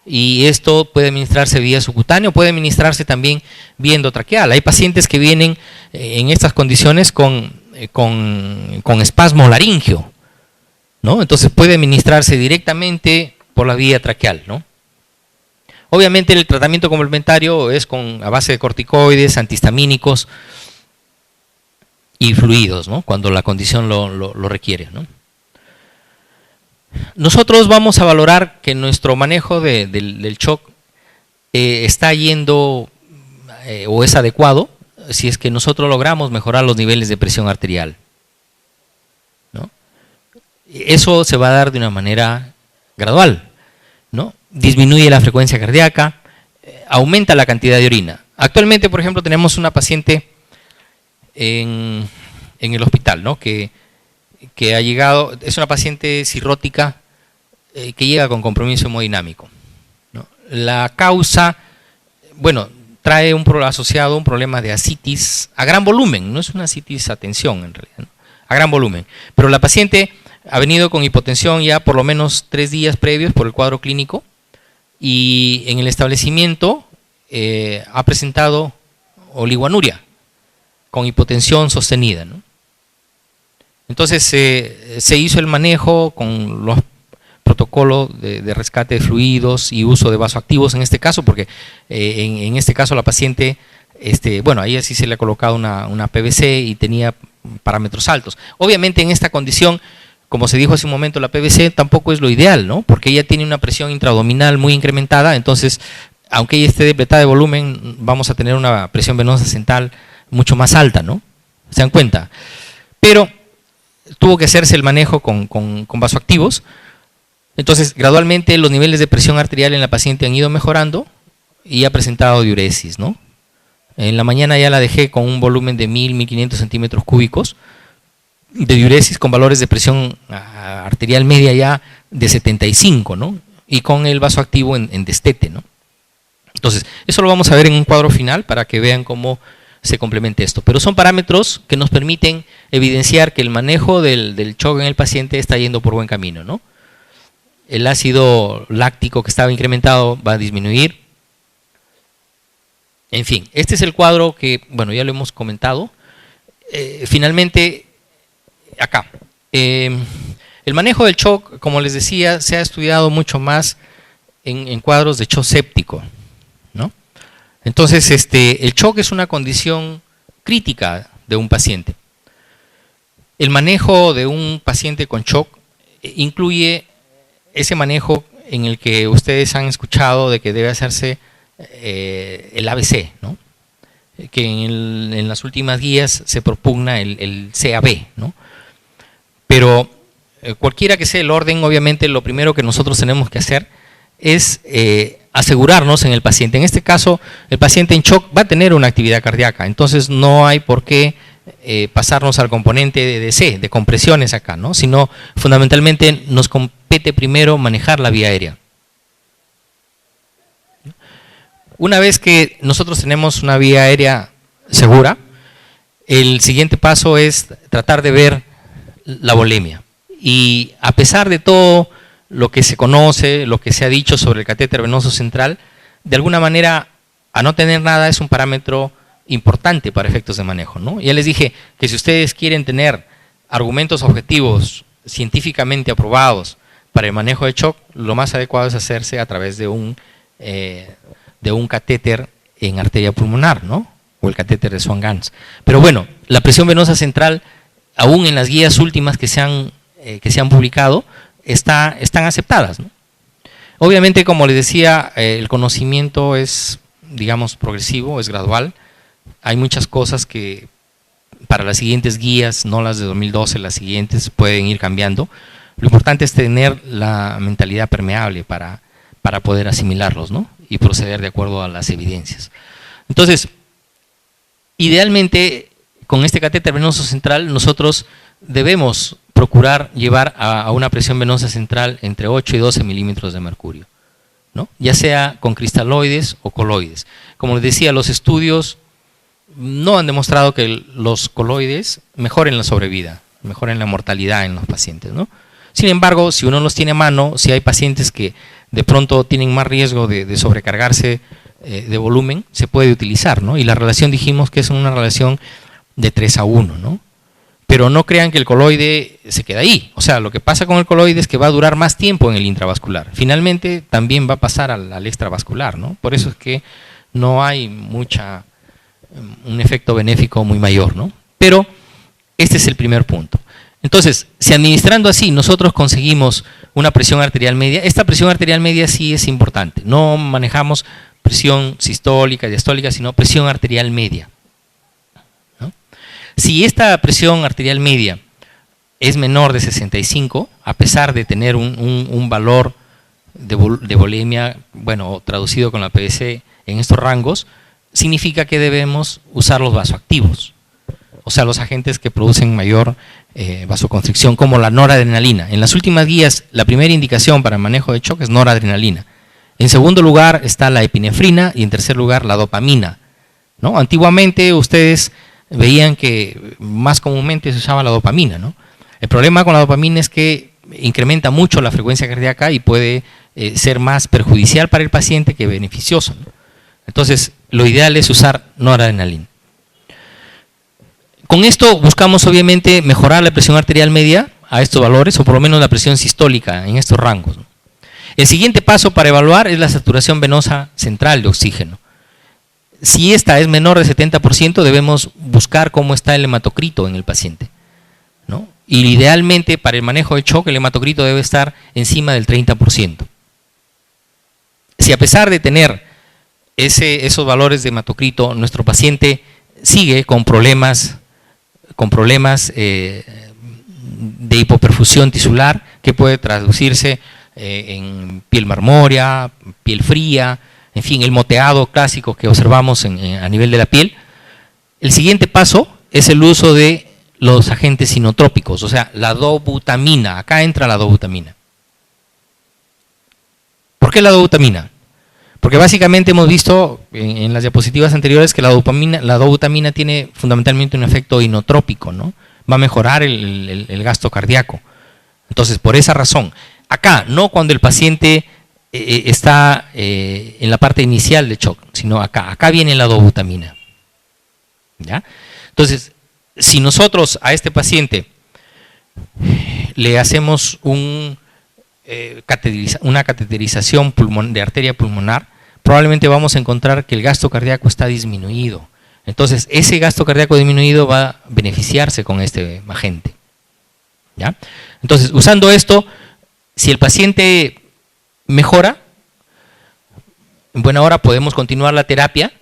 y esto puede administrarse vía subcutánea o puede administrarse también vía endotraqueal. Hay pacientes que vienen en estas condiciones con espasmo laringio, ¿no? Entonces puede administrarse directamente por la vía traqueal, ¿no? Obviamente el tratamiento complementario es a base de corticoides, antihistamínicos y fluidos, ¿no? Cuando la condición lo requiere, ¿no? Nosotros vamos a valorar que nuestro manejo del shock está yendo o es adecuado si es que nosotros logramos mejorar los niveles de presión arterial, ¿no? Eso se va a dar de una manera gradual, ¿no? Disminuye la frecuencia cardíaca, aumenta la cantidad de orina. Actualmente, por ejemplo, tenemos una paciente en el hospital, ¿no? que ha llegado, es una paciente cirrótica que llega con compromiso hemodinámico, ¿no? La causa, bueno, trae asociado un problema de ascitis a gran volumen, no es una ascitis a tensión en realidad, ¿no? A gran volumen, pero la paciente ha venido con hipotensión ya por lo menos 3 días previos por el cuadro clínico y en el establecimiento ha presentado oligoanuria con hipotensión sostenida, ¿no? Entonces se hizo el manejo con los protocolos de rescate de fluidos y uso de vasoactivos en este caso, porque en este caso la paciente, bueno, ahí sí se le ha colocado una PVC y tenía parámetros altos. Obviamente en esta condición, como se dijo hace un momento, la PVC tampoco es lo ideal, ¿no? Porque ella tiene una presión intraabdominal muy incrementada, entonces, aunque ella esté depletada de volumen, vamos a tener una presión venosa central mucho más alta, ¿no? ¿Se dan cuenta? Pero tuvo que hacerse el manejo con vasoactivos Entonces, gradualmente los niveles de presión arterial en la paciente han ido mejorando y ha presentado diuresis, ¿no? En la mañana ya la dejé con un volumen de 1.500 centímetros cúbicos de diuresis con valores de presión arterial media ya de 75, ¿no? Y con el vasoactivo en destete, ¿no? Entonces, eso lo vamos a ver en un cuadro final para que vean cómo se complementa esto. Pero son parámetros que nos permiten evidenciar que el manejo del shock en el paciente está yendo por buen camino, ¿no? El ácido láctico que estaba incrementado va a disminuir. En fin, este es el cuadro que, bueno, ya lo hemos comentado. Finalmente, acá. El manejo del shock, como les decía, se ha estudiado mucho más en cuadros de shock séptico, ¿no? Entonces, el shock es una condición crítica de un paciente. El manejo de un paciente con shock incluye ese manejo en el que ustedes han escuchado de que debe hacerse el ABC, ¿no? Que en las últimas guías se propugna el CAB, ¿no? Pero cualquiera que sea el orden, obviamente lo primero que nosotros tenemos que hacer es asegurarnos en el paciente. En este caso, el paciente en shock va a tener una actividad cardíaca, entonces no hay por qué pasarnos al componente de C, de compresiones acá, ¿no? Sino fundamentalmente nos compete primero manejar la vía aérea. Una vez que nosotros tenemos una vía aérea segura, el siguiente paso es tratar de ver la volemia. Y a pesar de todo lo que se conoce, lo que se ha dicho sobre el catéter venoso central, de alguna manera, a no tener nada es un parámetro importante para efectos de manejo, ¿no? Ya les dije que si ustedes quieren tener argumentos objetivos científicamente aprobados para el manejo de shock, lo más adecuado es hacerse a través de un catéter en arteria pulmonar, ¿no? O el catéter de Swan-Ganz. Pero bueno, la presión venosa central, aún en las guías últimas que se han publicado, están aceptadas, ¿no? Obviamente, como les decía, el conocimiento es, digamos, progresivo, es gradual. Hay muchas cosas que para las siguientes guías, no las de 2012, las siguientes pueden ir cambiando. Lo importante es tener la mentalidad permeable para poder asimilarlos, ¿no? Y proceder de acuerdo a las evidencias. Entonces, idealmente, con este catéter venoso central, nosotros debemos procurar llevar a una presión venosa central entre 8 y 12 milímetros de mercurio, ¿no? Ya sea con cristaloides o coloides. Como les decía, los estudios no han demostrado que los coloides mejoren la sobrevida, mejoren la mortalidad en los pacientes, ¿no? Sin embargo, si uno los tiene a mano, si hay pacientes que de pronto tienen más riesgo de sobrecargarse de volumen, se puede utilizar, ¿no? Y la relación dijimos que es una relación de 3:1, ¿no? Pero no crean que el coloide se queda ahí. O sea, lo que pasa con el coloide es que va a durar más tiempo en el intravascular. Finalmente, también va a pasar al extravascular, ¿no? Por eso es que no hay un efecto benéfico muy mayor, ¿no? Pero este es el primer punto. Entonces, si administrando así nosotros conseguimos una presión arterial media, esta presión arterial media sí es importante. No manejamos presión sistólica, diastólica, sino presión arterial media, ¿no? Si esta presión arterial media es menor de 65, a pesar de tener un valor de volemia, bueno, traducido con la PVC en estos rangos, significa que debemos usar los vasoactivos, o sea, los agentes que producen mayor vasoconstricción, como la noradrenalina. En las últimas guías, la primera indicación para manejo de shock es noradrenalina. En segundo lugar está la epinefrina y en tercer lugar la dopamina, ¿no? Antiguamente ustedes veían que más comúnmente se usaba la dopamina, ¿no? El problema con la dopamina es que incrementa mucho la frecuencia cardíaca y puede ser más perjudicial para el paciente que beneficioso, ¿no? Entonces, lo ideal es usar noradrenalina. Con esto buscamos obviamente mejorar la presión arterial media a estos valores, o por lo menos la presión sistólica en estos rangos, ¿no? El siguiente paso para evaluar es la saturación venosa central de oxígeno. Si esta es menor de 70%, debemos buscar cómo está el hematocrito en el paciente, ¿no? Y idealmente para el manejo de shock el hematocrito debe estar encima del 30%. Si a pesar de tener esos valores de hematocrito, nuestro paciente sigue con problemas de hipoperfusión tisular, que puede traducirse en piel marmórea, piel fría, en fin, el moteado clásico que observamos a nivel de la piel. El siguiente paso es el uso de los agentes inotrópicos, o sea, la dobutamina. Acá entra la dobutamina. ¿Por qué la dobutamina? Porque básicamente hemos visto en las diapositivas anteriores que la dobutamina tiene fundamentalmente un efecto inotrópico, ¿no? Va a mejorar el gasto cardíaco. Entonces, por esa razón, acá, no cuando el paciente está en la parte inicial del shock, sino acá viene la dobutamina. ¿Ya? Entonces, si nosotros a este paciente le hacemos una cateterización de arteria pulmonar, probablemente vamos a encontrar que el gasto cardíaco está disminuido. Entonces, ese gasto cardíaco disminuido va a beneficiarse con este agente. ¿Ya? Entonces, usando esto, si el paciente mejora, en buena hora podemos continuar la terapia,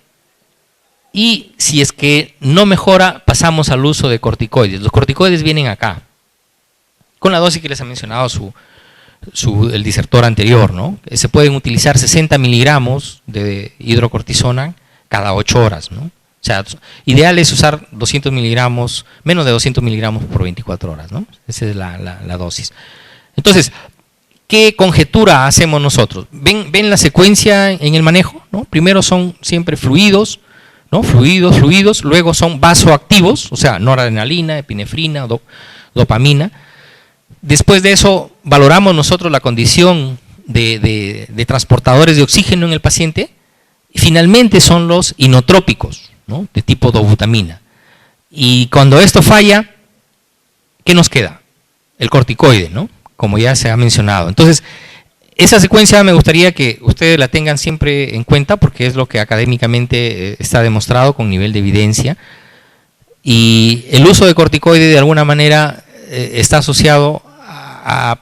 y si es que no mejora, pasamos al uso de corticoides. Los corticoides vienen acá, con la dosis que les ha mencionado el disertor anterior, ¿no? Se pueden utilizar 60 miligramos de hidrocortisona cada 8 horas, ¿no? O sea, ideal es usar 200 miligramos, menos de 200 miligramos por 24 horas, ¿no? Esa es la dosis. Entonces, ¿qué conjetura hacemos nosotros? ¿Ven la secuencia en el manejo? ¿No? Primero son siempre fluidos, ¿no? Fluidos, luego son vasoactivos, o sea, noradrenalina, epinefrina, dopamina. Después de eso, valoramos nosotros la condición de transportadores de oxígeno en el paciente, y finalmente son los inotrópicos, ¿no? De tipo dobutamina. Y cuando esto falla, ¿qué nos queda? El corticoide, ¿no? Como ya se ha mencionado. Entonces, esa secuencia me gustaría que ustedes la tengan siempre en cuenta, porque es lo que académicamente está demostrado con nivel de evidencia. Y el uso de corticoide de alguna manera está asociado a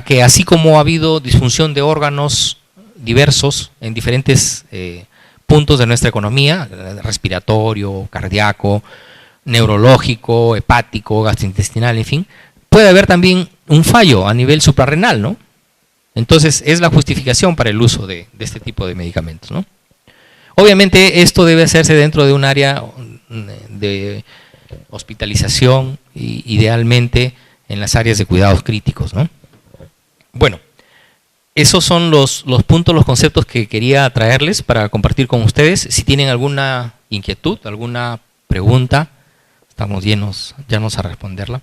que, así como ha habido disfunción de órganos diversos en diferentes puntos de nuestra economía, respiratorio, cardíaco, neurológico, hepático, gastrointestinal, en fin, puede haber también un fallo a nivel suprarrenal, ¿no? Entonces, es la justificación para el uso de este tipo de medicamentos, ¿no? Obviamente, esto debe hacerse dentro de un área de hospitalización, y idealmente en las áreas de cuidados críticos, ¿no? Bueno, esos son los puntos, los conceptos que quería traerles para compartir con ustedes. Si tienen alguna inquietud, alguna pregunta, estamos llenos a responderla.